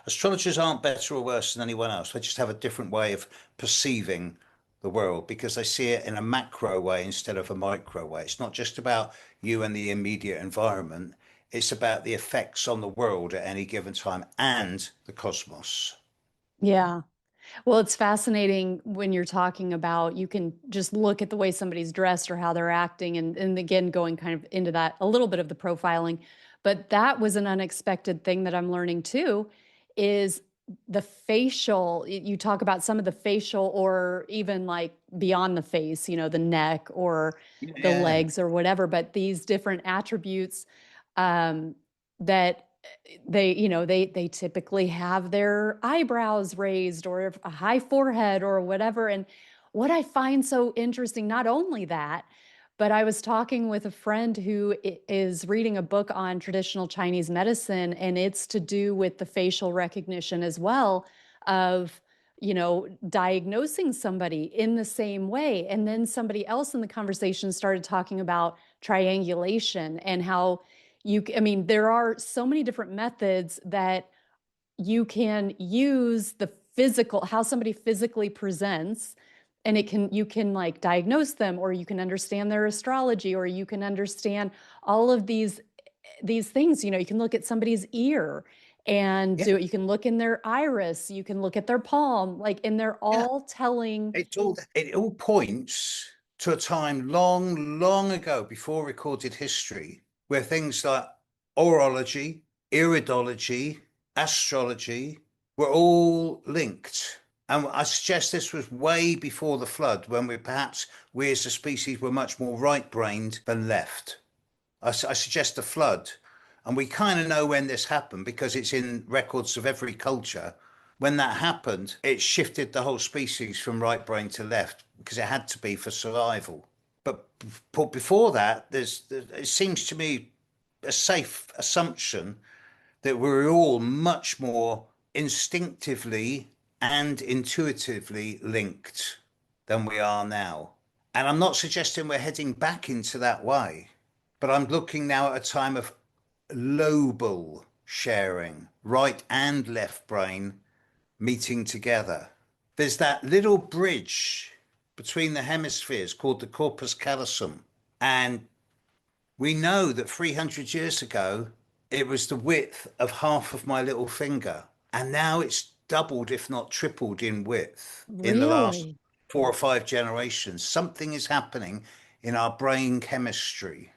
Astrologers aren't better or worse than anyone else. They just have a different way of perceiving the world because they see it in a macro way instead of a micro way. It's not just about you and the immediate environment, it's about the effects on the world at any given time and the cosmos. Yeah. Well, it's fascinating when you're talking about you can just look at the way somebody's dressed or how they're acting and again going kind of into that a little bit of the profiling. But that was an unexpected thing that I'm learning too is the facial you talk about some of the facial or even like beyond the face, the neck or the Yeah. legs or whatever, but these different attributes that they typically have their eyebrows raised or a high forehead or whatever. And what I find so interesting, not only that, but I was talking with a friend who is reading a book on traditional Chinese medicine, and it's to do with the facial recognition as well of diagnosing somebody in the same way. And then somebody else in the conversation started talking about triangulation and how I mean, there are so many different methods that you can use the physical, how somebody physically presents, and you can like diagnose them, or you can understand their astrology, or you can understand all of these things. You can look at somebody's ear and Yeah. you can look in their iris, you can look at their palm, like, and they're Yeah. all telling. It all points to a time long, long ago before recorded history where things like orology, iridology, astrology were all linked. And I suggest this was way before the flood, when we as a species were much more right-brained than left. I suggest the flood. And we kind of know when this happened because it's in records of every culture. When that happened, it shifted the whole species from right brain to left because it had to be for survival. But before that, it seems to me a safe assumption that we're all much more instinctively and intuitively linked than we are now. And I'm not suggesting we're heading back into that way, but I'm looking now at a time of lobal sharing, right and left brain meeting together. There's that little bridge between the hemispheres called the corpus callosum. And we know that 300 years ago, it was the width of half of my little finger. And now it's doubled, if not tripled in width in the last Really? 4 or 5 generations. Something is happening in our brain chemistry.